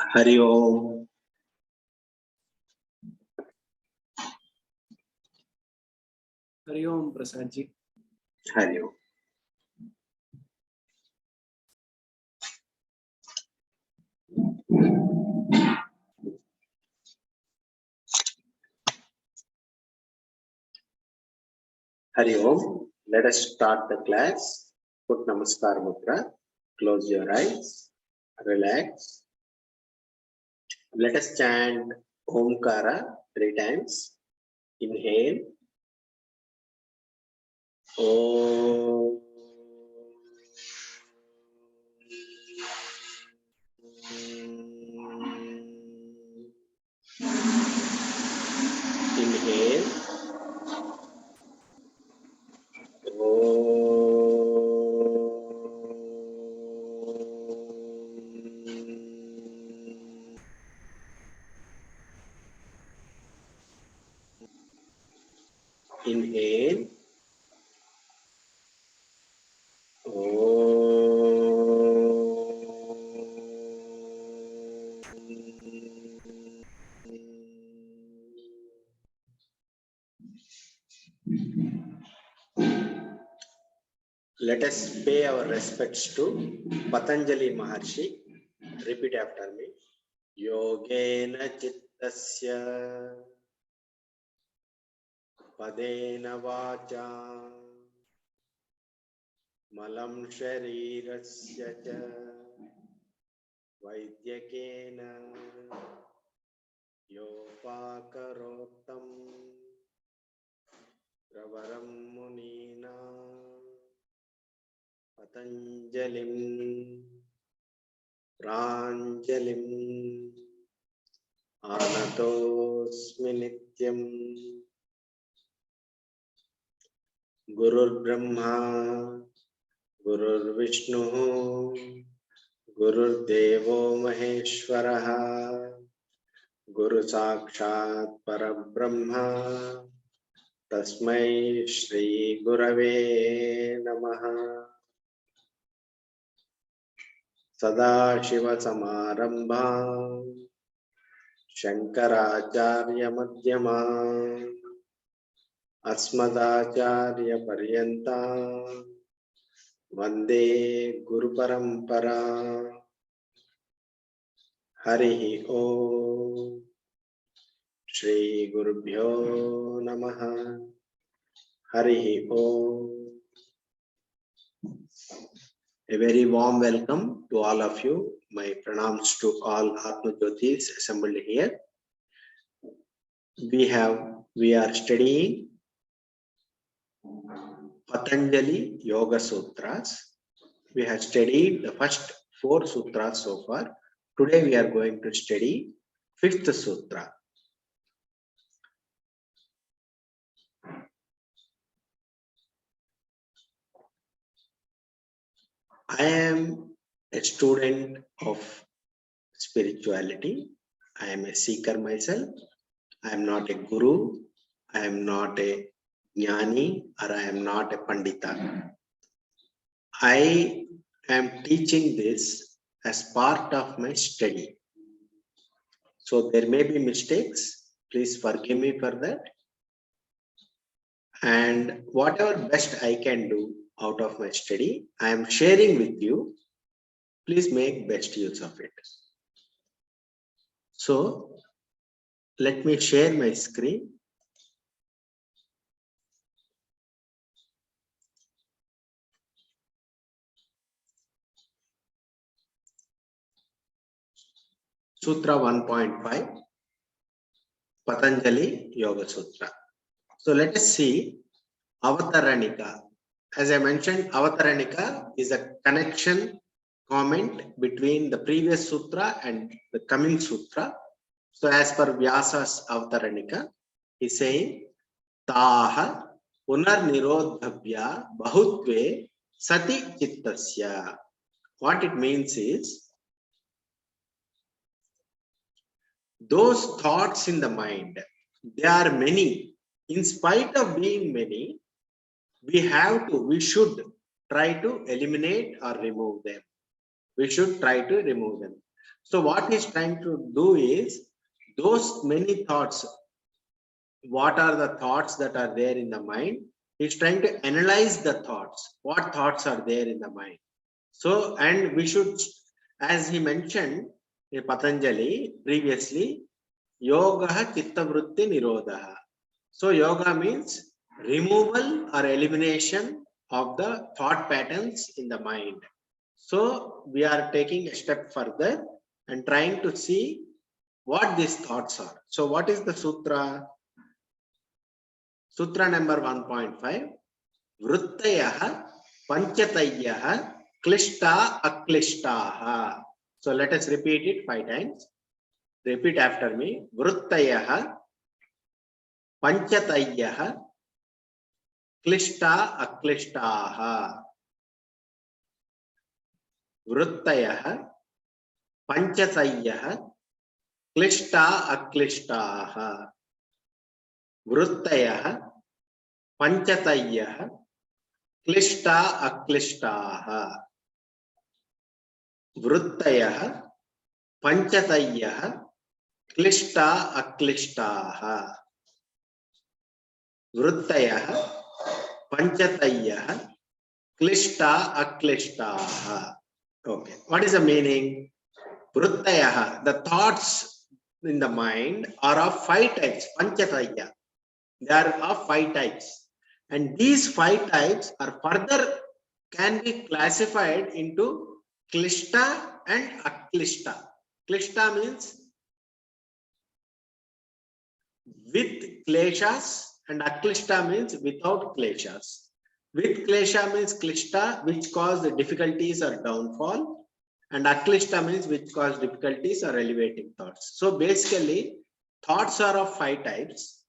Hari Om. Hari Om, Prasad ji. Hari Om. Hari Om. Let us start the class. Put Namaskar Mudra. Close your eyes. Relax. Let us chant Omkara 3 times. Inhale. Om. Inhale. Inhale. Let us pay our respects to Patanjali Maharshi. Repeat after me. Yogena Chittasya Padena Vacha Malam Sharirasya Cha Vaidyakena Yopakarotam Pravaram Munina Patanjalim Pranjalim Anatosmi Nityam Gurur Brahma Gurur Vishnu Gurur Devo Maheshwaraha Guru Sakshat Parabrahma Tasmai Shri Gurave Namaha Sadashiva Samarambha Shankaracharya Madhyama Asmadacharya Paryanta Vande Guru Parampara Harihi Om Shri Gurubhyo Namaha Harihi Om. A very warm welcome to all of you. My pranams to all Atma Jyotis assembled here. We are studying Patanjali Yoga Sutras. We have studied the first 4 sutras so far. Today we are going to study 5th sutra. I am a student of spirituality. I am a seeker myself. I am not a guru. I am not a jnani, or I am not a pandita. I am teaching this as part of my study. So there may be mistakes. Please forgive me for that. And whatever best I can do out of my study, I am sharing with you. Please make best use of it. So let me share my screen. Sutra 1.5, Patanjali Yoga Sutra. So let us see Avataranika. As I mentioned, Avataranika is a connection comment between the previous sutra and the coming sutra. So as per Vyasa's Avataranika, he is saying, Taha punar nirodhabhya bahutve sati chittasya. What it means is, those thoughts in the mind, they are many. In spite of being many, we should try to eliminate or remove them. We should try to remove them. So what he's trying to do is, those many thoughts, what are the thoughts that are there in the mind? He's trying to analyze the thoughts. What thoughts are there in the mind? So, and we should, as he mentioned in Patanjali previously, yoga chitta vritti nirodha. So yoga means removal or elimination of the thought patterns in the mind. So we are taking a step further and trying to see what these thoughts are. So what is the sutra? Sutra number 1.5. Vrittayah panchatayah klishta aklishtaha. So let us repeat it 5 times. Repeat after me. Vrittayah panchatayah klishta aklishtaha. Vrittayah panchatayah klishta aklishtaha. Vrittayah panchatayah klishta aklishtaha. Vrittayah panchatayah klishta aklishtaha. Vrittayah panchatayah klishta aklishtaha. Okay, what is the meaning? Vrittayah, the thoughts in the mind are of 5 types. Panchatayah, they are of 5 types, and these 5 types are further can be classified into klishta and aklishta. Klishta means with kleshas, and aklishta means without kleshas. With klesha means klishta, which cause the difficulties or downfall, and aklishta means which cause difficulties or elevating thoughts. So basically, thoughts are of 5 types,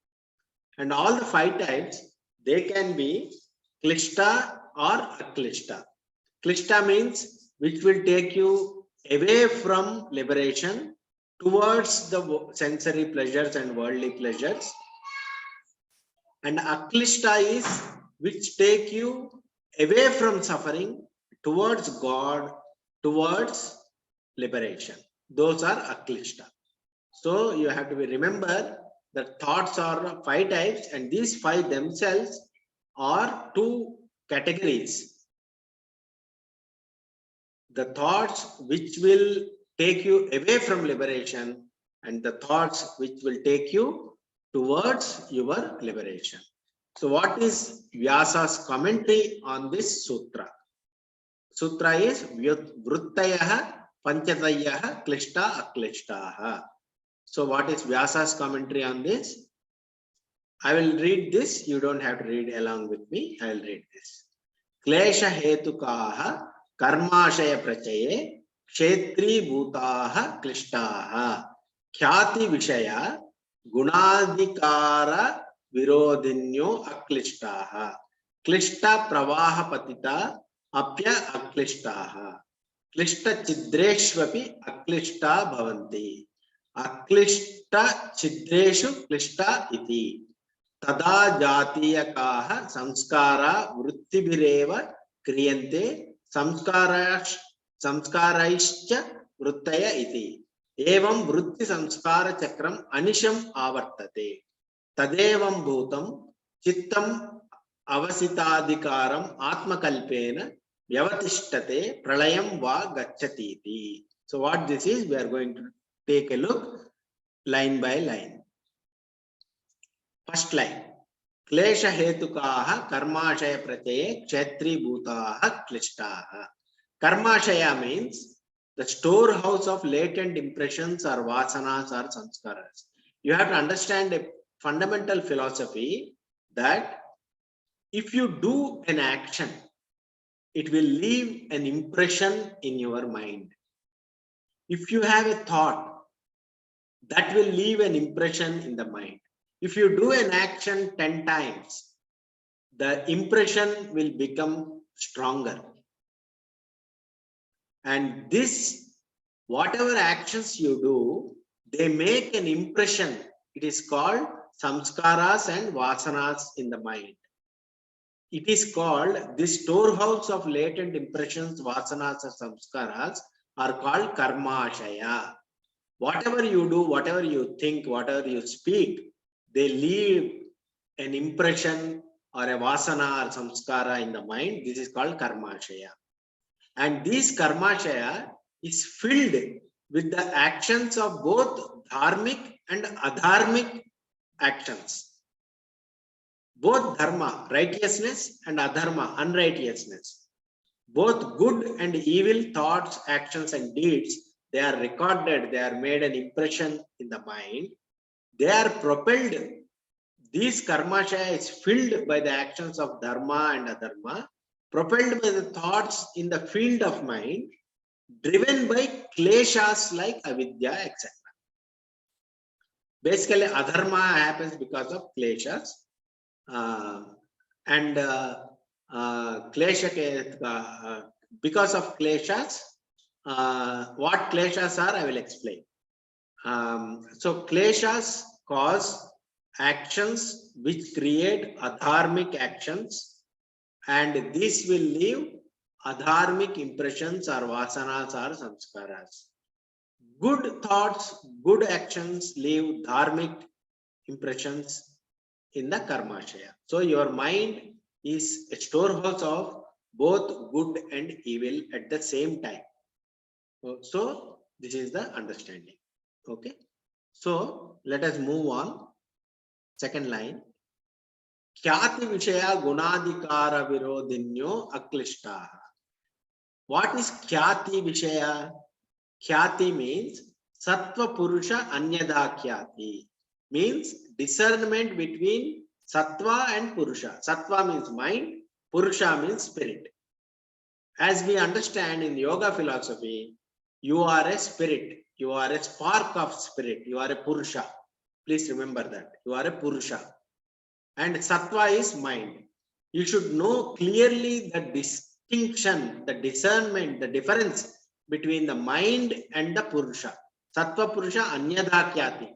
and all the 5 types, they can be klishta or aklishta. Klishta means which will take you away from liberation towards the sensory pleasures and worldly pleasures. And aklishta is which take you away from suffering towards God, towards liberation. Those are aklishta. So you have to remember that thoughts are 5 types, and these 5 themselves are 2 categories. The thoughts which will take you away from liberation, and the thoughts which will take you towards your liberation. So what is Vyasa's commentary on this sutra? Sutra is Vrittayah panchatayah klishta aklishtaha. So what is Vyasa's commentary on this? I will read this. You don't have to read along with me. I will read this. Klesha hetukaha karmashaya prachaye kshetri bhutaha klishtaha khyati vishaya gunadikara virodhinyo aklishtaha klishta pravaha patita apya aklishtaha klishta chidreshvapi aklishta bhavanti aklishta chidreshu klishta iti tada jatiyakaha samskara vruttibhireva kriyante samskaraischa vruttaya iti evam vrutti samskara chakram anisham avartate tadevam bhutam chittam avasitadikaram atmakalpena vyavatishtate pralayam va gacchati iti. So what this is, we are going to take a look line by line. First line. Klesha hetukaha karmashaya prachaye kshetri bhutaha klishtaha. Karmashaya means the storehouse of latent impressions or vasanas or samskaras. You have to understand a fundamental philosophy that if you do an action, it will leave an impression in your mind. If you have a thought, that will leave an impression in the mind. If you do an action 10 times, the impression will become stronger. And this, whatever actions you do, they make an impression. It is called samskaras and vasanas in the mind. It is called this storehouse of latent impressions, vasanas or samskaras are called karmashaya. Whatever you do, whatever you think, whatever you speak, they leave an impression or a vasana or samskara in the mind. This is called karmashaya. And this karmashaya is filled with the actions of both dharmic and adharmic actions. Both dharma, righteousness, and adharma, unrighteousness. Both good and evil thoughts, actions, and deeds, they are recorded, they are made an impression in the mind. They are propelled. This karmashaya is filled by the actions of dharma and adharma, propelled by the thoughts in the field of mind, driven by kleshas like avidya, etc. Basically, adharma happens because of kleshas. Because of kleshas, what kleshas are, I will explain. So kleshas cause actions which create adharmic actions, and this will leave adharmic impressions or vasanas or samskaras. Good thoughts, good actions leave dharmic impressions in the karmashaya. So your mind is a storehouse of both good and evil at the same time. So this is the understanding. Okay. So let us move on. Second line. Khyati vishaya gunadikara virodinyo aklishtaha. What is khyati vishaya? Khyati means sattva purusha anyada khyati. Means discernment between sattva and purusha. Sattva means mind, purusha means spirit. As we understand in yoga philosophy, you are a spirit, you are a spark of spirit, you are a purusha. Please remember that you are a purusha, and sattva is mind. You should know clearly the distinction, the discernment, the difference between the mind and the purusha. Sattva purusha anyadha khyati.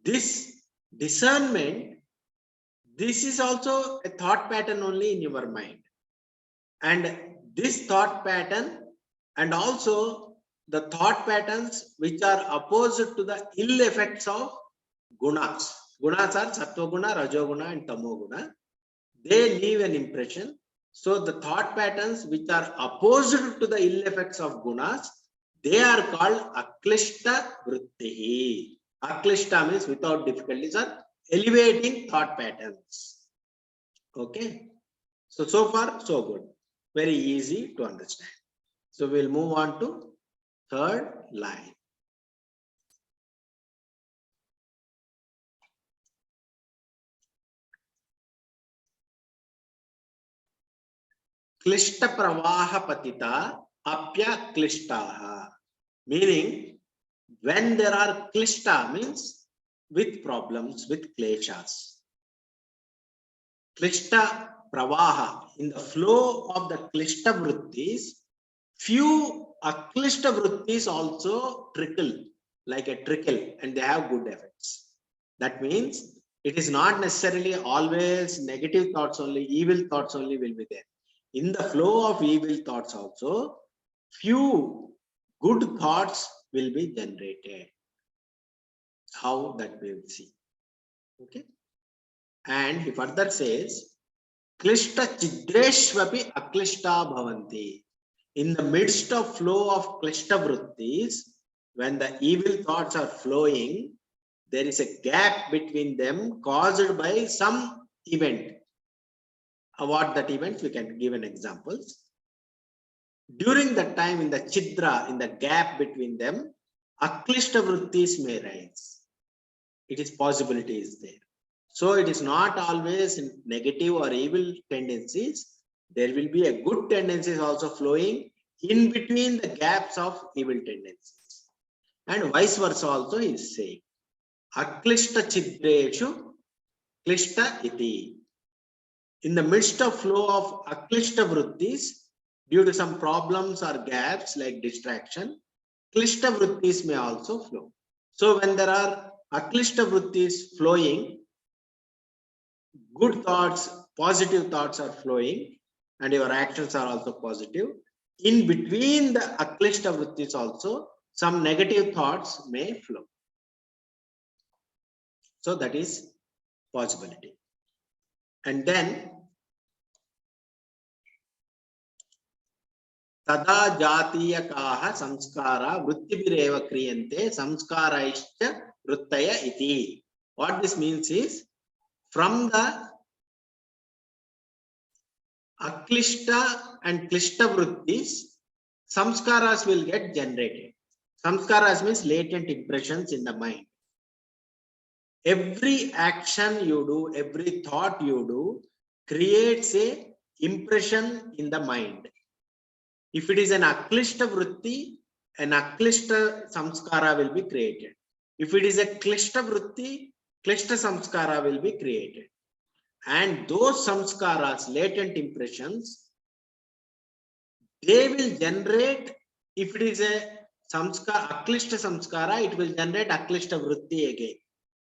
This discernment, this is also a thought pattern only in your mind. And this thought pattern, and also the thought patterns which are opposite to the ill effects of gunas. Gunas are sattva guna, rajo guna, and tamo guna. They leave an impression. So the thought patterns which are opposite to the ill effects of gunas, they are called aklishta vrittihi. Aklishta means without difficulties, or elevating thought patterns. Okay. So far, so good. Very easy to understand. So we'll move on to third line. Klishta pravaha patita apya klishtaha. Meaning, when there are klishta means with problems, with kleshas. Klishta pravaha, in the flow of the klishta vrittis, few aklishta vrittis also trickle, like a trickle, and they have good effects. That means it is not necessarily always negative thoughts only, evil thoughts only will be there. In the flow of evil thoughts also, few good thoughts will be generated. How that we will see. Okay. And he further says, klishta chidreshvapi aklishta bhavanti. In the midst of flow of klishta vrittis, when the evil thoughts are flowing, there is a gap between them caused by some event. What that event? We can give an examples. During that time, in the chidra, in the gap between them, aklishta vrittis may rise. It is possibility is there. So it is not always negative or evil tendencies. There will be a good tendencies also flowing in between the gaps of evil tendencies. And vice versa also he is saying. Aklishta chidreshu klishta iti. In the midst of flow of aklishta vrittis, due to some problems or gaps like distraction, klishta vrittis may also flow. So when there are aklishta vrittis flowing, good thoughts, positive thoughts are flowing, and your actions are also positive. in between the aklishta vrittis also, some negative thoughts may flow. So that is possibility. And then tada jatiyakaha samskara vruttibireva kriyante samskaraishcha vruttaya iti. What this means is, from the aklishta and klishta vrittis, samskaras will get generated. Samskaras means latent impressions in the mind. Every action you do, every thought you do, creates a impression in the mind. If it is an aklishta vritti, an aklishta samskara will be created. If it is a klishta vritti, klishta samskara will be created. And those samskaras, latent impressions, they will generate, if it is a samskara, aklishta samskara, it will generate aklishta vritti again.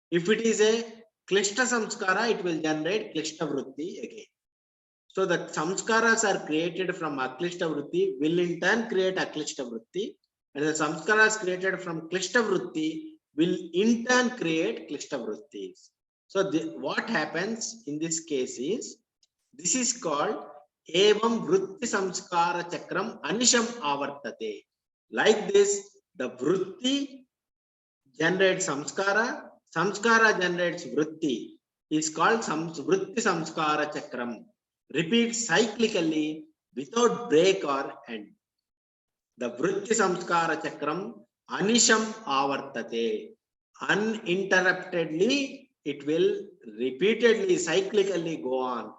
If it is a klishta samskara, it will generate klishta vritti again. So the samskaras are created from aklishta vritti, will in turn create aklishta vritti, and the samskaras created from klishta vritti will in turn create klishta vrittis. So what happens in this case is, this is called evam vritti samskara chakram anisham avartate. Like this, the vritti generates samskara, samskara generates vritti, is called vritti samskara chakram. Repeat cyclically without break or end. The vritti samskara chakram anisham avartate. Uninterruptedly, it will repeatedly, cyclically go on.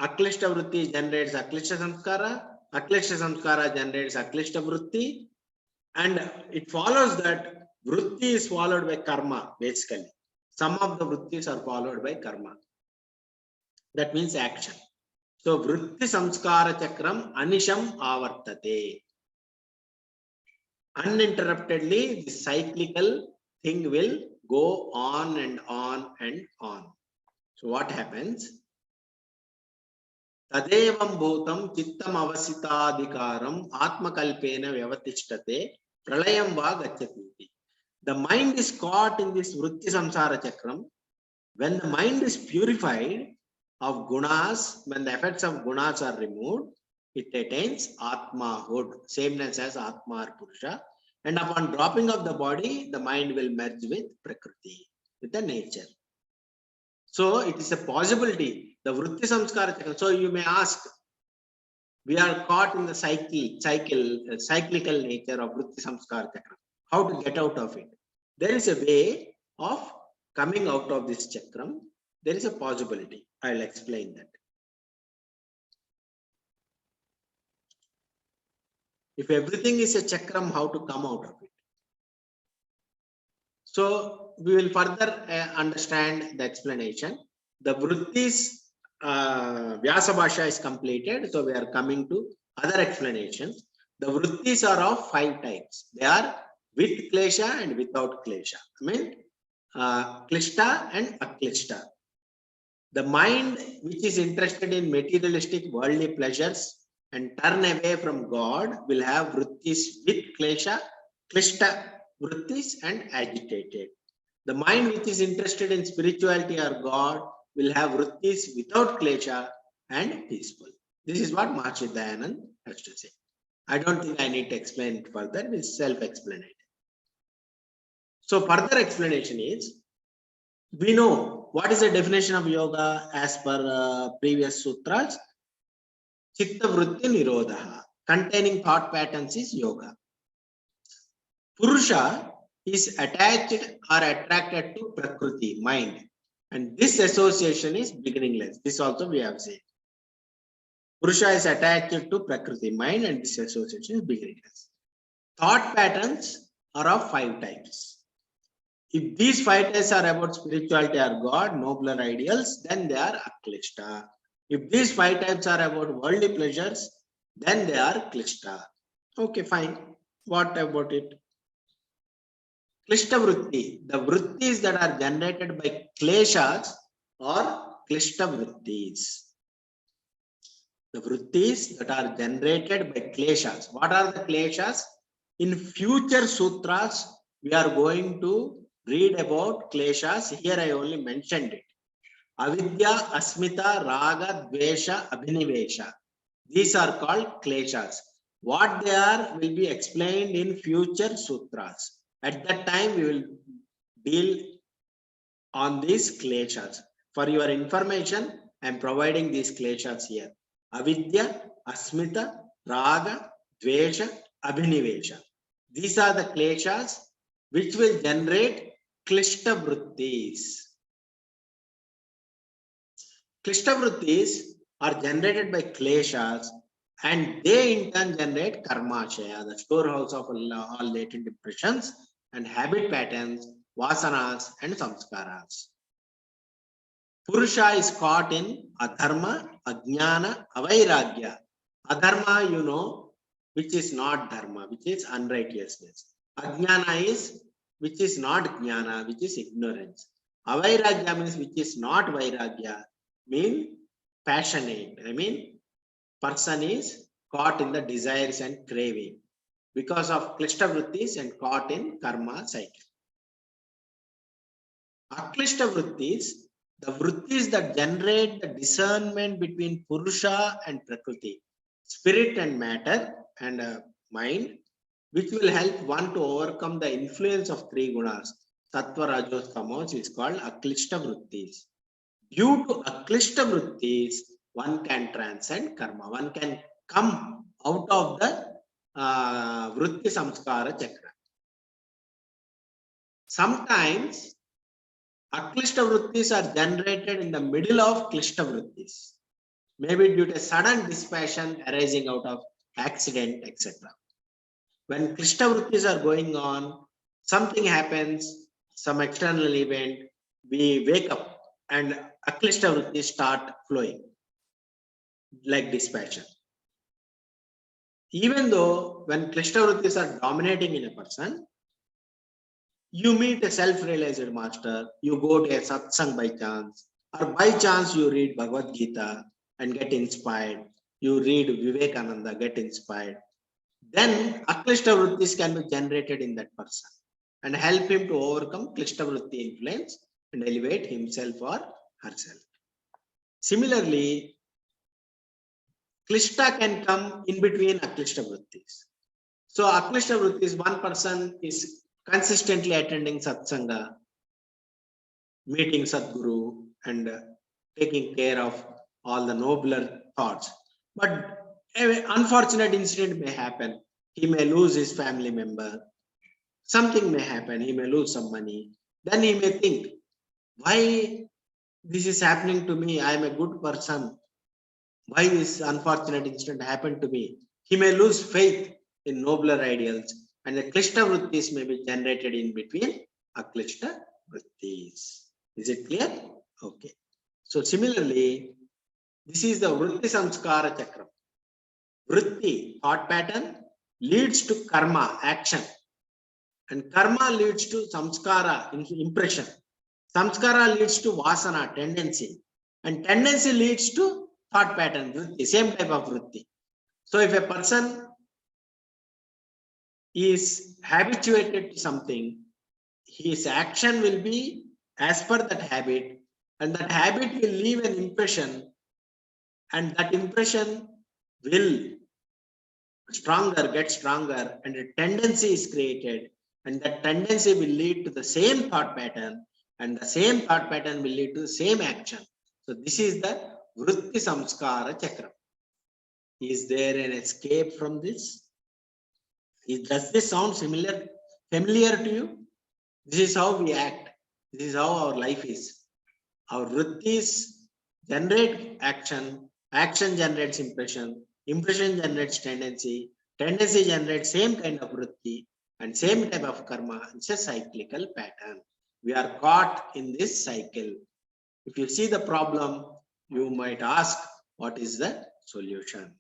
Aklishta vritti generates aklishta samskara generates aklishta vritti, and it follows that vritti is followed by karma, basically. Some of the vrittis are followed by karma. That means action. So vritti samskara chakram anisham avartate. Uninterruptedly, the cyclical thing will go on and on and on. So what happens? Tadevam bhutam chittam avasitadikaram atmakalpena vyavatistate pralayam va gacchati. The mind is caught in this vritti samsara chakram. When the mind is purified of gunas, when the effects of gunas are removed, it attains atmahood, sameness as atma or purusha. And upon dropping of the body, the mind will merge with prakriti, with the nature. So it is a possibility. The vritti samskara chakra. So you may ask, we are caught in the cyclical nature of vritti samskara chakra. How to get out of it? There is a way of coming out of this chakram. There is a possibility. I'll explain that. If everything is a chakram, how to come out of it? So we will further understand the explanation. The vrittis Vyasa Bhasha is completed. So we are coming to other explanations. The vrittis are of 5 types. They are with klesha and without klesha. I mean, klishta and aklishta. The mind which is interested in materialistic worldly pleasures and turn away from God will have vrittis with klesha, klishta vrittis, and agitated. The mind which is interested in spirituality or God will have vrittis without klesha and peaceful. This is what Maharishi Dayanand has to say. I don't think I need to explain it further. It is self-explanatory. So further explanation is, we know what is the definition of yoga as per previous sutras. Chitta vritti nirodha, containing thought patterns, is yoga. Purusha is attached or attracted to prakriti, mind, and this association is beginningless. This also we have said. Purusha is attached to prakriti, mind, and this association is beginningless. Thought patterns are of 5 types. If these 5 types are about spirituality or God, nobler ideals, then they are aklishta. If these 5 types are about worldly pleasures, then they are klishta. Okay, fine. What about it? Klishta vritti. The vrittis that are generated by kleshas are klishta vrittis. The vrittis that are generated by kleshas. What are the kleshas? In future sutras, we are going to read about kleshas. Here I only mentioned it. Avidya, Asmita, Raga, Dvesha, Abhinivesha. These are called kleshas. What they are will be explained in future sutras. At that time, we will deal on these kleshas. For your information, I am providing these kleshas here. Avidya, Asmita, Raga, Dvesha, Abhinivesha. These are the kleshas which will generate klishta vrittis. Klishta vrittis are generated by kleshas and they in turn generate karmashaya, the storehouse of all latent impressions and habit patterns, vasanas and samskaras. Purusha is caught in adharma, ajnana, avairagya. Adharma, you know, which is not dharma, which is unrighteousness. Ajnana is which is not jnana, which is ignorance. Avairagya means which is not vairagya, mean passionate. I mean, person is caught in the desires and craving because of klishta vrittis and caught in karma cycle. Aklishta vrittis, the vrittis that generate the discernment between Purusha and Prakriti, spirit and matter and mind, which will help one to overcome the influence of three gunas, Sattva, Rajas, Tamas, is called Aklishta vrittis. Due to Aklishta vrittis, one can transcend karma, one can come out of the vritti samskara chakra. Sometimes Aklishta vrittis are generated in the middle of klishta vrittis, maybe due to sudden dispassion arising out of accident, etc. When klishta vrittis are going on, something happens, some external event, we wake up and aklishta vrittis start flowing like dispassion. Even though when klishta vrittis are dominating in a person, you meet a self-realized master, you go to a satsang by chance, or by chance you read Bhagavad Gita and get inspired. You read Vivekananda, get inspired. Then aklishta vrittis can be generated in that person and help him to overcome klishta vritti influence and elevate himself or herself. Similarly, klishta can come in between aklishta vrittis. So aklishta vrittis, one person is consistently attending satsanga, meeting Sadguru and taking care of all the nobler thoughts. But an unfortunate incident may happen. He may lose his family member. Something may happen. He may lose some money. Then he may think, why this is happening to me? I am a good person. Why this unfortunate incident happened to me? He may lose faith in nobler ideals. And the klishta vrittis may be generated in between aklishta vrittis. Is it clear? Okay. So similarly, this is the vritti samskara chakra. Vritti, thought pattern, leads to karma, action. And karma leads to samskara, impression. Samskara leads to vasana, tendency. And tendency leads to thought pattern, vritti, same type of vritti. So if a person is habituated to something, his action will be as per that habit, and that habit will leave an impression, and that impression will get stronger, and a tendency is created, and that tendency will lead to the same thought pattern, and the same thought pattern will lead to the same action. So this is the vritti samskara chakra. Is there an escape from this? Does this sound familiar to you? This is how we act. This is how our life is. Our vrittis generate action. Action generates impression. Impression generates tendency. Tendency generates same kind of vritti and same type of karma. It's a cyclical pattern. We are caught in this cycle. If you see the problem, you might ask, what is the solution?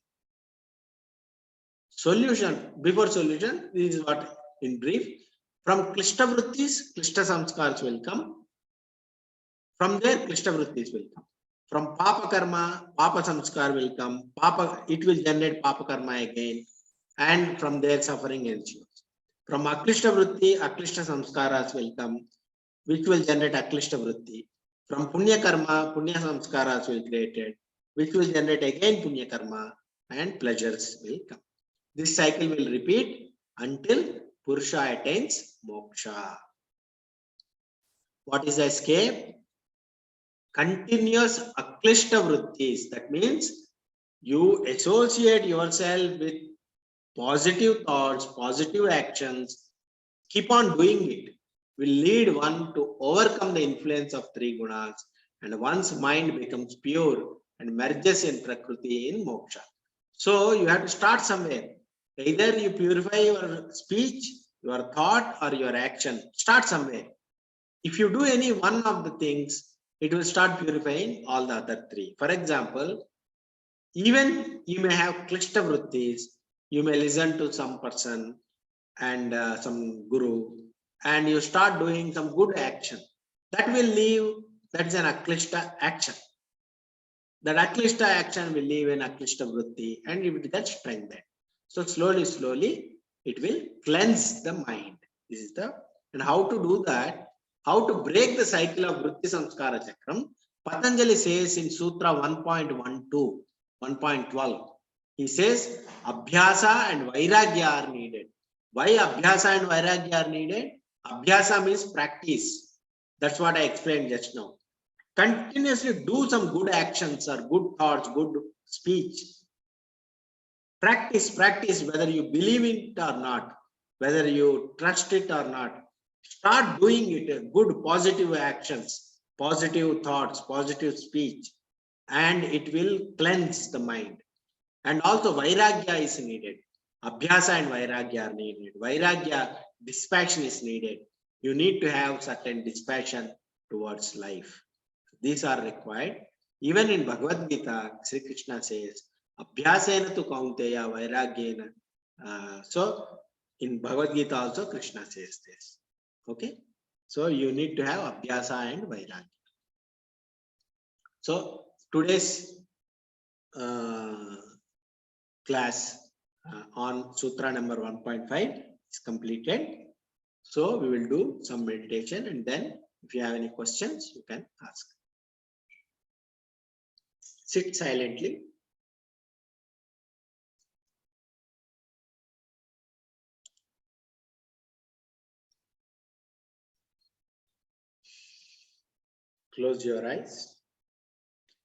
Before solution, this is what in brief. From klishta vrittis, klishta samskars will come. From there, klishta vrittis will come. From Papa Karma, Papa Samskar will come. It will generate Papa Karma again. And from there, suffering ensues. From Aklishta Vritti, Aklishta Samskaras will come, which will generate Aklishta Vritti. From Punya Karma, Punya Samskaras will be created, which will generate again Punya Karma, and pleasures will come. This cycle will repeat until Purusha attains moksha. What is the escape? Continuous Aklishta Vrittis. That means you associate yourself with positive thoughts, positive actions, keep on doing it, will lead one to overcome the influence of three gunas, and one's mind becomes pure and merges in Prakriti in moksha. So you have to start somewhere. Either you purify your speech, your thought, or your action. Start somewhere. If you do any one of the things, it will start purifying all the other three. For example, even you may have klishta vrittis, you may listen to some person and some guru, and you start doing some good action. That will leave, that's an aklishta action. That aklishta action will leave an aklishta vritti and it will get strengthened. So slowly, it will cleanse the mind. This is the, and how to do that, how to break the cycle of vritti samskara chakram. Patanjali says in Sutra 1.12, 1.12, he says, Abhyasa and Vairagya are needed. Why Abhyasa and Vairagya are needed? Abhyasa means practice. That's what I explained just now. Continuously do some good actions or good thoughts, good speech. Practice, whether you believe it or not, whether you trust it or not. Start doing it, good positive actions, positive thoughts, positive speech, and it will cleanse the mind. And also Vairagya is needed. Abhyasa and Vairagya are needed. Vairagya, dispassion is needed. You need to have certain dispassion towards life. These are required. Even in Bhagavad Gita, Sri Krishna says, Abhyasena tu kaunteya vairagyena. So in Bhagavad Gita also Krishna says this. Okay. So you need to have Abhyasa and Vairagya. So today's class on Sutra number 1.5 is completed. So we will do some meditation, and then if you have any questions, you can ask. Sit silently. Close your eyes.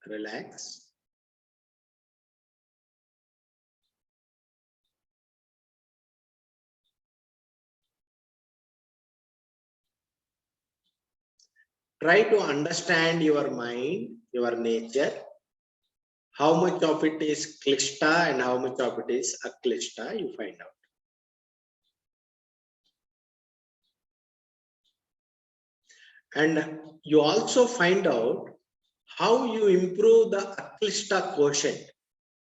Relax. Try to understand your mind, your nature. How much of it is klishta and how much of it is aklishta, you find out. And you also find out how you improve the aklishta quotient,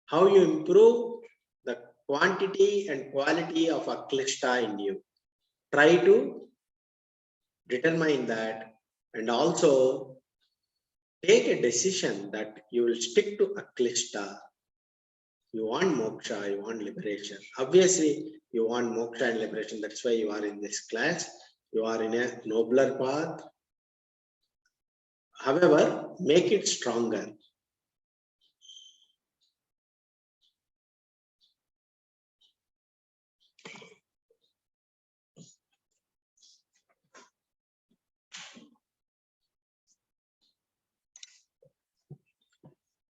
how you improve the quantity and quality of aklishta in you. Try to determine that, and also take a decision that you will stick to aklishta. You want moksha, you want liberation. Obviously, you want moksha and liberation. That's why you are in this class. You are in a nobler path. However, make it stronger.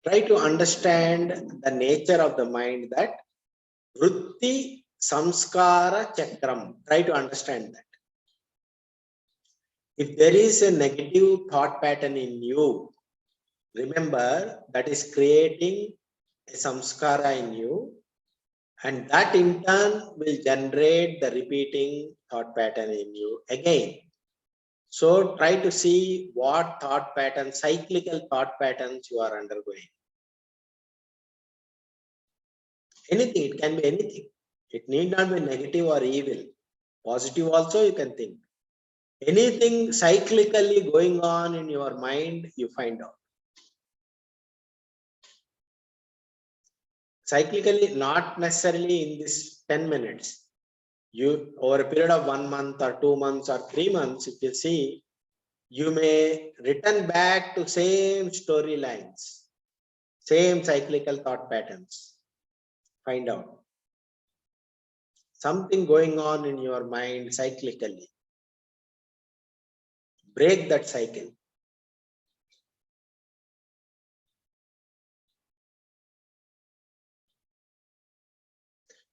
Try to understand the nature of the mind, that vritti samskara chakram. Try to understand that. If there is a negative thought pattern in you, remember that is creating a samskara in you, and that in turn will generate the repeating thought pattern in you again. So try to see what thought patterns, cyclical thought patterns you are undergoing. Anything, it can be anything. It need not be negative or evil. Positive also you can think. Anything cyclically going on in your mind, you find out. cyclically, not necessarily in this 10 minutes. You over a period of 1 month or 2 months or 3 months, if you see, you may return back to same storylines, same cyclical thought patterns. Find out something going on in your mind cyclically. Break that cycle.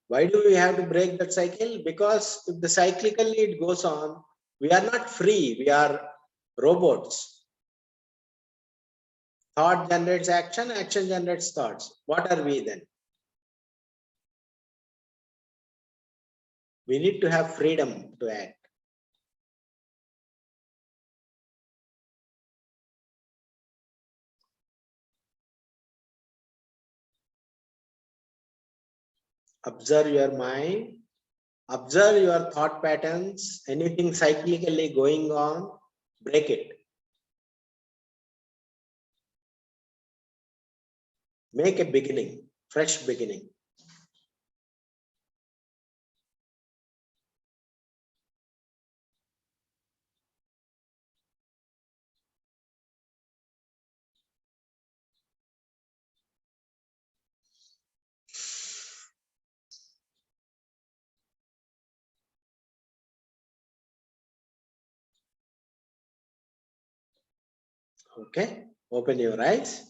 Why do we have to break that cycle? Because if the cyclically it goes on, we are not free, we are robots. Thought generates action, action generates thoughts. What are we then? We need to have freedom to act. Observe your mind, observe your thought patterns, anything cyclically going on, break it. Make a beginning, fresh beginning. Okay, open your eyes.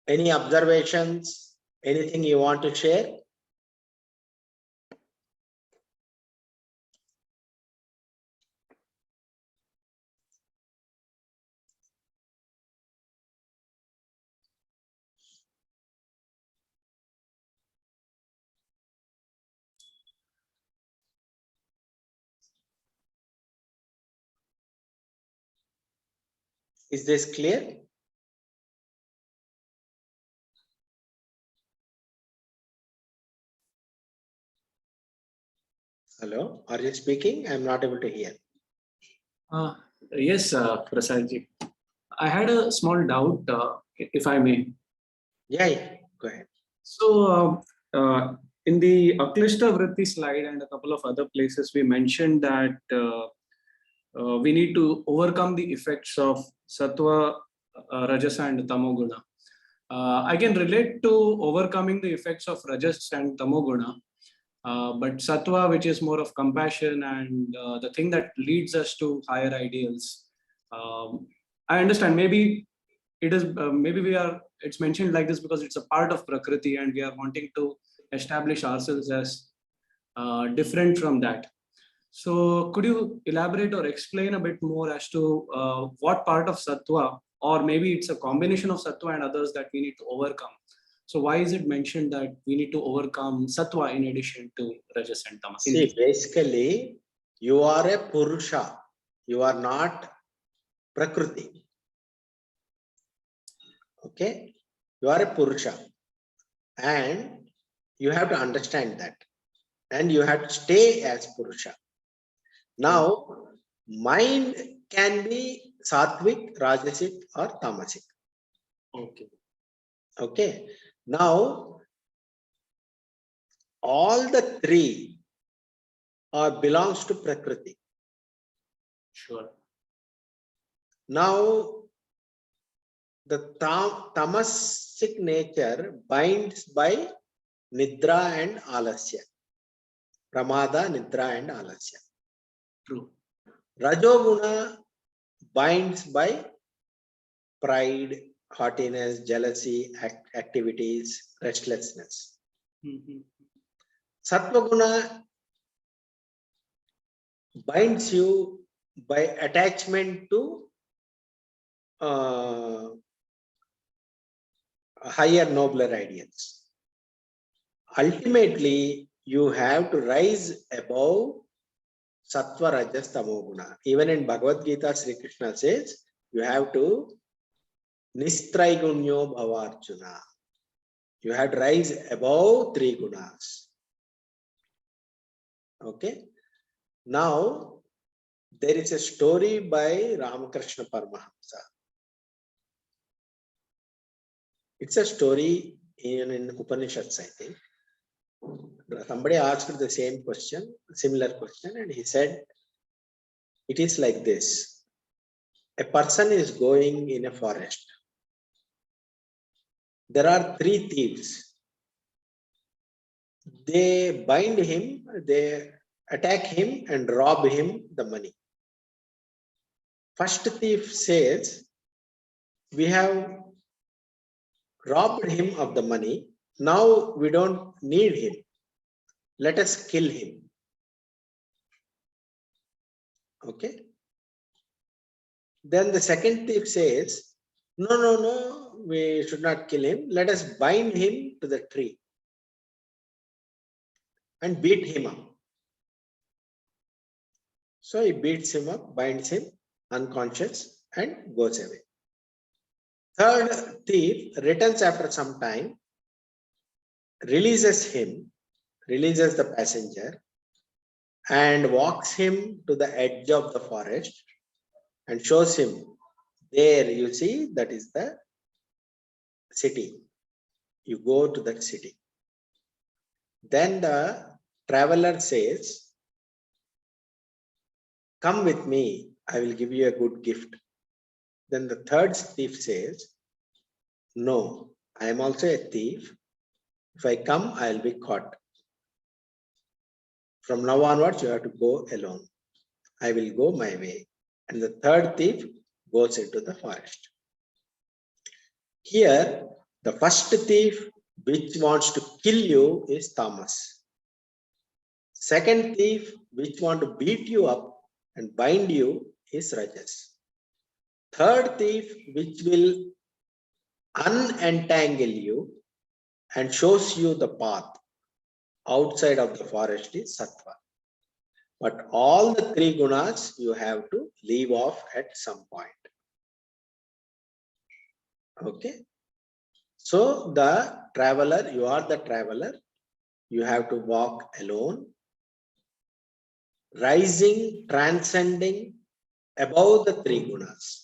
Any observations, anything you want to share? Is this clear? Hello, are you speaking? I'm not able to hear. Yes, Prasadji. I had a small doubt, if I may. Yeah, go ahead. So, in the Aklishta Vritti slide and a couple of other places, we mentioned that we need to overcome the effects of Sattva, Rajasa, and Tamoguna. I can relate to overcoming the effects of Rajas and Tamoguna, but Sattva, which is more of compassion and the thing that leads us to higher ideals. I understand maybe it is it's mentioned like this because it's a part of Prakriti and we are wanting to establish ourselves as different from that. So could you elaborate or explain a bit more as to what part of Sattva, or maybe it's a combination of Sattva and others that we need to overcome? So why is it mentioned that we need to overcome Sattva in addition to Rajas and Tamas? See, basically, you are a Purusha. You are not Prakriti. Okay? You are a Purusha. And you have to understand that. And you have to stay as Purusha. Now, mind can be Sattvic, Rajasic, or Tamasic. Okay. Okay. Now, all the three belongs to Prakriti. Sure. Now, the tamasic nature binds by Nidra and Alasya. Pramada, Nidra and Alasya. True. Rajoguna binds by pride, haughtiness, jealousy, activities, restlessness. Sattvaguna binds you by attachment to higher, nobler ideals. Ultimately, you have to rise above Sattva, Rajas, Tamoguna. Even in Bhagavad Gita, Sri Krishna says, you have to Nistraigunyo Bhavarjuna. You have to rise above three gunas. Okay. Now, there is a story by Ramakrishna Paramahamsa. It's a story in Upanishads, I think. Somebody asked the same question, similar question, and he said, it is like this. A person is going in a forest. There are 3 thieves. They bind him, they attack him and rob him the money. First thief says, we have robbed him of the money. Now we don't need him. Let us kill him. Okay. Then the second thief says, no, we should not kill him. Let us bind him to the tree and beat him up. So he beats him up, binds him unconscious and goes away. Third thief returns after some time, releases the passenger and walks him to the edge of the forest and shows him, there you see, that is the city. You go to that city. Then the traveler says, come with me, I will give you a good gift. Then the third thief says, no, I am also a thief. If I come, I will be caught. From now onwards, you have to go alone. I will go my way. And the third thief goes into the forest. Here, the first thief which wants to kill you is tamas. Second thief which want to beat you up and bind you is rajas. Third thief which will unentangle you and shows you the path outside of the forest is sattva. But all the 3 gunas you have to leave off at some point. Okay. So the traveler, you are the traveler. You have to walk alone, rising, transcending above the 3 gunas.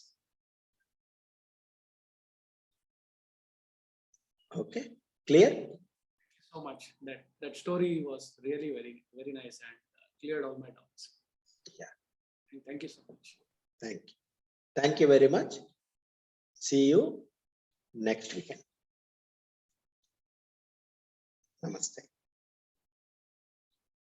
Okay, clear? Thank you so much. That story was really very nice and cleared all my doubts. Yeah. And thank you so much. Thank you. Thank you very much. See you next weekend. Namaste.